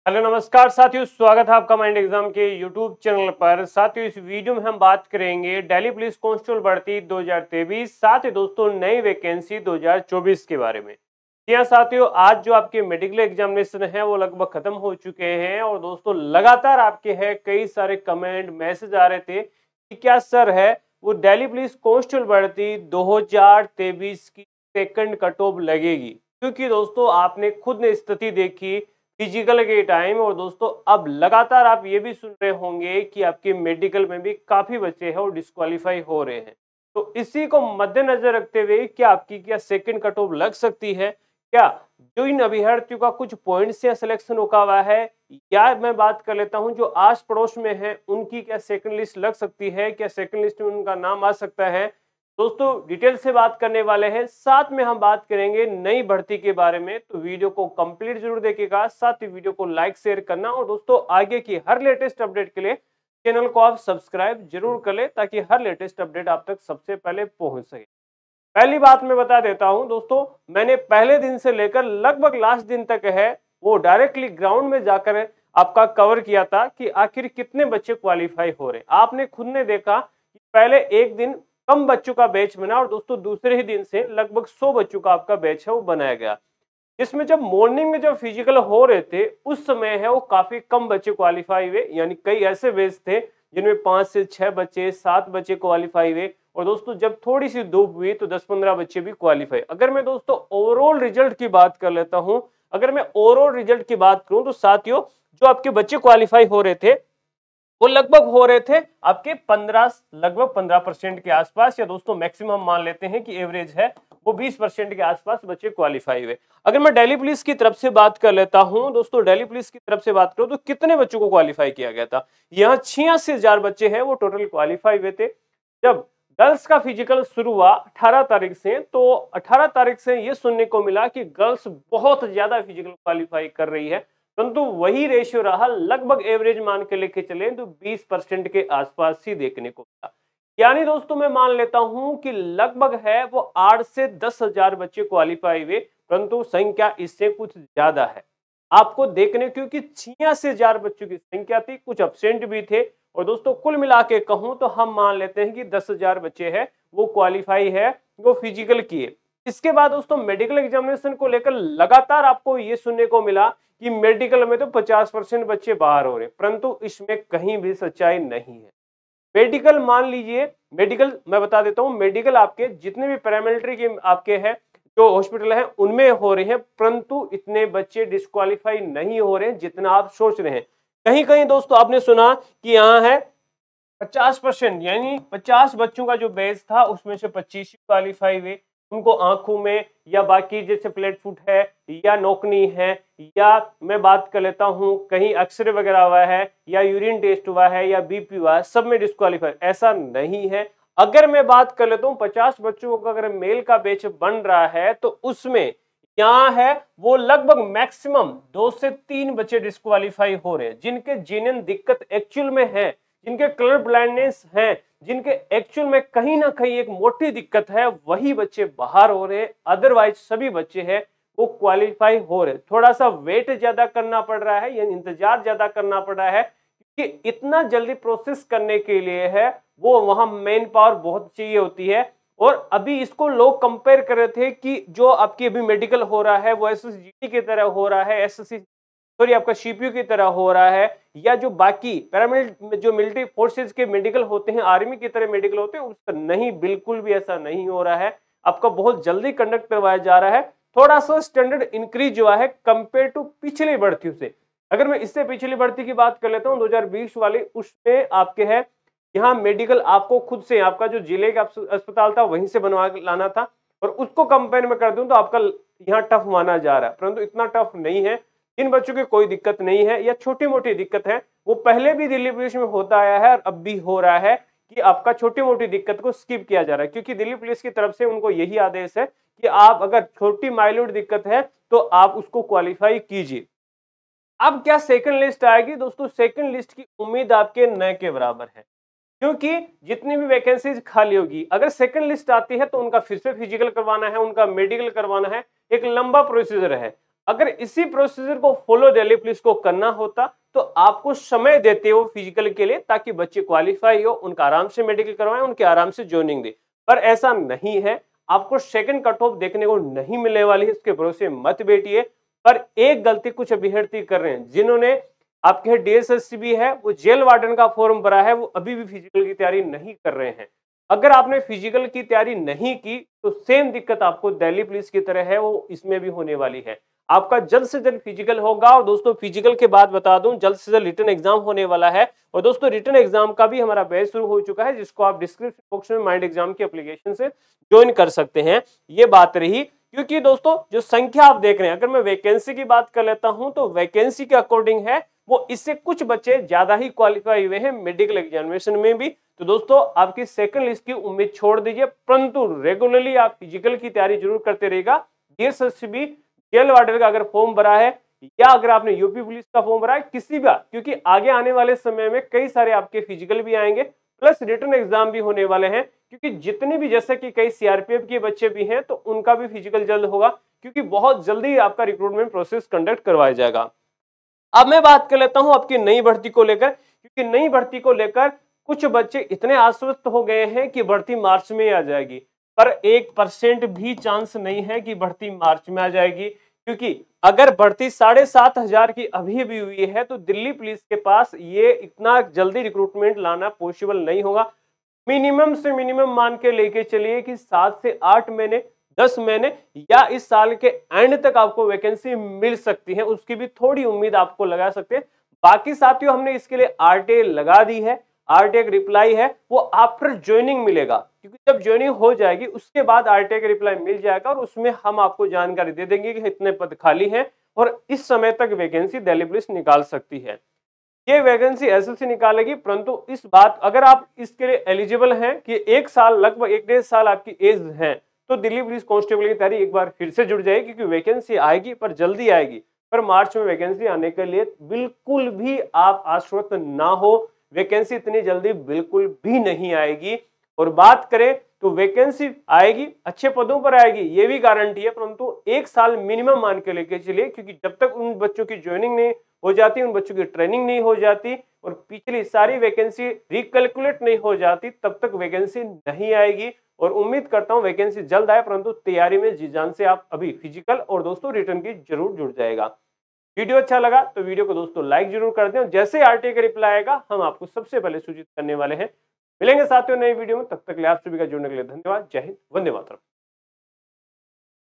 Hello नमस्कार साथियों, स्वागत है आपका माइंड एग्जाम के यूट्यूब चैनल पर। साथियों, इस वीडियो में हम बात करेंगे दिल्ली पुलिस कांस्टेबल भर्ती 2023, साथ ही दोस्तों नई वैकेंसी 2024 के बारे में। जी हाँ साथियों, आज जो आपके मेडिकल एग्जामिनेशन है वो लगभग खत्म हो चुके हैं और दोस्तों लगातार आपके हैं कई सारे कमेंट मैसेज आ रहे थे कि क्या सर है वो दिल्ली पुलिस कांस्टेबल भर्ती 2023 की सेकंड कट ऑफ लगेगी, क्योंकि दोस्तों आपने खुद ने स्थिति देखी फिजिकल के टाइम। और दोस्तों अब लगातार आप ये भी सुन रहे होंगे कि आपके मेडिकल में भी काफी बच्चे हैं और डिस्क्वालीफाई हो रहे हैं। तो इसी को मद्देनजर रखते हुए क्या आपकी क्या सेकंड कट ऑफ लग सकती है? क्या जो इन अभ्यर्थियों का कुछ पॉइंट से सिलेक्शन रुका हुआ है, या मैं बात कर लेता हूं जो आस पड़ोस में है उनकी क्या सेकंड लिस्ट लग सकती है, क्या सेकंड लिस्ट में उनका नाम आ सकता है? दोस्तों डिटेल से बात करने वाले हैं, साथ में हम बात करेंगे नई भर्ती के बारे में। तो वीडियो को कंप्लीट जरूर देखिएगा, साथ ही वीडियो को लाइक शेयर करना और दोस्तों आगे की हर लेटेस्ट अपडेट के लिए चैनल को आप सब्सक्राइब जरूर कर ले, ताकि हर लेटेस्ट अपडेट आप तक सबसे पहले पहुंच सके। पहली बात मैं बता देता हूं दोस्तों, मैंने पहले दिन से लेकर लगभग लास्ट दिन तक है वो डायरेक्टली ग्राउंड में जाकर आपका कवर किया था कि आखिर कितने बच्चे क्वालिफाई हो रहे। आपने खुद ने देखा कि पहले एक दिन कम बच्चों का बैच बना और दोस्तों दूसरे ही दिन से लगभग 100 बच्चों का आपका बैच है वो बनाया गया। इसमें जब मॉर्निंग में जब फिजिकल हो रहे थे उस समय है वो काफी कम बच्चे क्वालिफाई हुए, यानी कई ऐसे बैच थे जिनमें 5 से 6 बच्चे 7 बच्चे क्वालिफाई हुए। और दोस्तों जब थोड़ी सी धूप हुई तो 10-15 बच्चे भी क्वालिफाई। अगर मैं दोस्तों ओवरऑल रिजल्ट की बात कर लेता हूं, अगर मैं ओवरऑल रिजल्ट की बात करूं तो साथियों जो आपके बच्चे क्वालिफाई हो रहे थे वो लगभग हो रहे थे आपके 15% के आसपास, या दोस्तों मैक्सिमम मान लेते हैं कि एवरेज है वो 20% के आसपास बच्चे क्वालिफाई हुए। अगर मैं दिल्ली पुलिस की तरफ से बात कर लेता हूं दोस्तों, दिल्ली पुलिस की तरफ से बात करूं तो कितने बच्चों को क्वालिफाई किया गया था? यहाँ 86,000 बच्चे हैं वो टोटल क्वालिफाई हुए थे। जब गर्ल्स का फिजिकल शुरू हुआ 18 तारीख से, तो 18 तारीख से ये सुनने को मिला कि गर्ल्स बहुत ज्यादा फिजिकल क्वालिफाई कर रही है, परंतु वही रेशियो रहा, लगभग एवरेज मान के लेके चले तो 20% के आसपास ही देखने को मिला। यानी दोस्तों मैं मान लेता हूं कि लगभग है वो 8 से 10,000 बच्चे क्वालिफाई हुए, परंतु संख्या इससे कुछ ज्यादा है आपको देखने, क्योंकि 86,000 बच्चों की संख्या थी, कुछ अब्सेंट भी थे। और दोस्तों कुल मिला के कहूं तो हम मान लेते हैं कि 10,000 बच्चे हैं वो क्वालिफाई है, वो फिजिकल किए। इसके बाद दोस्तों मेडिकल एग्जामिनेशन को लेकर लगातार आपको ये सुनने को मिला कि मेडिकल में तो 50% बच्चे बाहर हो रहे, परंतु इसमें कहीं भी सच्चाई नहीं है। मेडिकल मान लीजिए, मेडिकल मैं बता देता हूं, मेडिकल आपके जितने भी पैरामिलिट्री के आपके हैं जो हॉस्पिटल है उनमें हो रहे हैं, परंतु इतने बच्चे डिस्क्वालीफाई नहीं हो रहे हैं जितना आप सोच रहे हैं। कहीं कहीं दोस्तों आपने सुना कि यहाँ है 50%, यानी 50 बच्चों का जो बैच था उसमें से 25 क्वालिफाई हुए। उनको आंखों में या बाकी जैसे फ्लैट फुट है या नोकनी है, या मैं बात कर लेता हूं कहीं एक्सरे वगैरह हुआ है या यूरिन टेस्ट हुआ है या बीपी हुआ है, सब में डिस्क्वालीफाई ऐसा नहीं है। अगर मैं बात कर लेता हूं 50 बच्चों का अगर मेल का बैच बन रहा है तो उसमें यहाँ है वो लगभग मैक्सिमम 2 से 3 बच्चे डिस्क्वालीफाई हो रहे हैं, जिनके जेन्युइन दिक्कत एक्चुअल में है, जिनके कलर ब्लाइंडनेस है, जिनके एक्चुअल में कहीं ना कहीं एक मोटी दिक्कत है, वही बच्चे बाहर हो रहे हैं। अदरवाइज सभी बच्चे हैं वो क्वालिफाई हो रहे। थोड़ा सा वेट ज्यादा करना पड़ रहा है, यानी इंतजार ज्यादा करना पड़ रहा है, क्योंकि इतना जल्दी प्रोसेस करने के लिए है वो वहां मेन पावर बहुत चाहिए होती है। और अभी इसको लोग कंपेयर कर रहे थे कि जो आपकी अभी मेडिकल हो रहा है वो एसएसजीटी की तरह हो रहा है, एसएससी सॉरी आपका सीपीयू की तरह हो रहा है, या जो बाकी पैरामिलिट्री जो मिलिट्री फोर्सेज के मेडिकल होते हैं आर्मी की तरह मेडिकल होते हैं उसका नहीं, बिल्कुल भी ऐसा नहीं हो रहा है। आपका बहुत जल्दी कंडक्ट करवाया जा रहा है। थोड़ा सा स्टैंडर्ड इंक्रीज हुआ है कंपेयर टू पिछली भर्तियों से। अगर मैं इससे पिछली भर्ती की बात कर लेता हूँ 2020 वाली, उसमें आपके है यहाँ मेडिकल आपको खुद से आपका जो जिले का अस्पताल था वहीं से बनवा लाना था, और उसको कंपेयर में कर दूं तो आपका यहाँ टफ माना जा रहा है, परंतु इतना टफ नहीं है। इन बच्चों की कोई दिक्कत नहीं है या छोटी मोटी दिक्कत है, वो पहले भी दिल्ली पुलिस में होता आया है और अब भी हो रहा है कि आपका छोटी मोटी दिक्कत को स्किप किया जा रहा है, क्योंकि दिल्ली पुलिस की तरफ से उनको यही आदेश है कि आप अगर छोटी माइल्ड दिक्कत है तो आप उसको क्वालिफाई कीजिए। अब क्या सेकंड लिस्ट आएगी दोस्तों? सेकंड लिस्ट की उम्मीद आपके न के बराबर है, क्योंकि जितनी भी वैकेंसीज खाली होगी अगर सेकंड लिस्ट आती है तो उनका फिर से फिजिकल करवाना है, उनका मेडिकल करवाना है, एक लंबा प्रोसीजर है। अगर इसी प्रोसीजर को फॉलो दिल्ली पुलिस को करना होता तो आपको समय देते हो फिजिकल के लिए, ताकि बच्चे क्वालिफाई हो, उनका आराम से मेडिकल करवाएं, उनके आराम से ज्वाइनिंग दे। पर ऐसा नहीं है, आपको सेकंड कट ऑफ देखने को नहीं मिलने वाली है, इसके भरोसे मत बैठिए। पर एक गलती कुछ अभ्यर्थी कर रहे हैं, जिन्होंने आपके डीएसएससीबी है, वो जेल वार्डन का फॉर्म भरा है, वो अभी भी फिजिकल की तैयारी नहीं कर रहे हैं। अगर आपने फिजिकल की तैयारी नहीं की तो सेम दिक्कत आपको दिल्ली पुलिस की तरह है, वो इसमें भी होने वाली है। आपका जल्द से जल्द फिजिकल होगा। और दोस्तों फिजिकल के बाद बता दूं, जल्द से जल्द रिटन एग्जाम होने वाला है। और दोस्तों रिटन एग्जाम का भी हमारा बैच शुरू हो चुका है, जिसको आप डिस्क्रिप्शन बॉक्स में माइंड एग्जाम की एप्लीकेशन से ज्वाइन कर सकते हैं। ये बात रही, क्योंकि दोस्तों जो संख्या आप देख रहे हैं, अगर मैं वैकेंसी की बात कर लेता हूं तो वैकेंसी के अकॉर्डिंग है वो, इससे कुछ बच्चे ज्यादा ही क्वालिफाई हुए हैं मेडिकल एग्जामिनेशन में भी। तो दोस्तों आपकी सेकंड लिस्ट की उम्मीद छोड़ दीजिए, परंतु रेगुलरली आप फिजिकल की तैयारी जरूर करते रहेगा। डीएसएससीबी जेल वार्डन का अगर फॉर्म भरा है, या अगर आपने यूपी पुलिस का फॉर्म भरा है, किसी भी, क्योंकि आगे आने वाले समय में कई सारे आपके फिजिकल भी आएंगे, प्लस रिटन एग्जाम भी होने वाले हैं। क्योंकि जितने भी, जैसे कि कई सीआरपीएफ के बच्चे भी हैं, तो उनका भी फिजिकल जल्द होगा, क्योंकि बहुत जल्दी आपका रिक्रूटमेंट प्रोसेस कंडक्ट करवाया जाएगा। अब मैं बात कर लेता हूं आपकी नई भर्ती को लेकर, क्योंकि नई भर्ती को लेकर कुछ बच्चे इतने आश्वस्त हो गए हैं कि भर्ती मार्च में आ जाएगी, पर 1% भी चांस नहीं है कि भर्ती मार्च में आ जाएगी। क्योंकि अगर भर्ती 7,500 की अभी भी हुई है तो दिल्ली पुलिस के पास ये इतना जल्दी रिक्रूटमेंट लाना पॉसिबल नहीं होगा। मिनिमम से मिनिमम मान के लेके चलिए कि 7 से 8 महीने, 10 महीने, या इस साल के एंड तक आपको वैकेंसी मिल सकती है, उसकी भी थोड़ी उम्मीद आपको लगा सकते हैं। बाकी साथियों हमने इसके लिए आरटीआई लगा दी है, आरटीआई का रिप्लाई है वो आफ्टर ज्वाइनिंग मिलेगा, क्योंकि जब ज्वाइनिंग हो जाएगी उसके बाद आरटीआई का रिप्लाई मिल जाएगा, और उसमें हम आपको जानकारी दे देंगे कि इतने पद खाली हैं और इस समय तक वैकेंसी दिल्ली पुलिस निकाल सकती है। ये वैकेंसी एसएससी निकालेगी, परंतु इस बात, अगर आप इसके लिए एलिजिबल हैं कि 1 साल, लगभग 1-1.5 साल आपकी एज है, तो दिल्ली पुलिस कांस्टेबल की तैयारी एक बार फिर से जुड़ जाएगी, क्योंकि वैकेंसी आएगी पर जल्दी आएगी। पर मार्च में वैकेंसी आने के लिए बिल्कुल भी आप आश्वस्त ना हो, वैकेंसी इतनी जल्दी बिल्कुल भी नहीं आएगी। और बात करें तो वैकेंसी आएगी, अच्छे पदों पर आएगी, ये भी गारंटी है, परंतु 1 साल मिनिमम मान के लेके चलिए, क्योंकि जब तक उन बच्चों की ज्वाइनिंग नहीं हो जाती, उन बच्चों की ट्रेनिंग नहीं हो जाती और पिछली सारी वैकेंसी रिकैलकुलेट नहीं हो जाती, तब तक वैकेंसी नहीं आएगी। और उम्मीद करता हूं वैकेंसी जल्द आए, परंतु तैयारी में जी जान से आप अभी फिजिकल और दोस्तों रिटर्न की जरूर जुड़ जाएगा। वीडियो अच्छा लगा तो वीडियो को दोस्तों लाइक जरूर कर दें, जैसे आरटीआई का रिप्लाई आएगा हम आपको सबसे पहले सूचित करने वाले हैं। मिलेंगे साथियों नई वीडियो में, तब तक के लिए आप सभी का जुड़ने के लिए धन्यवाद। जय हिंद, वंदे मातरम।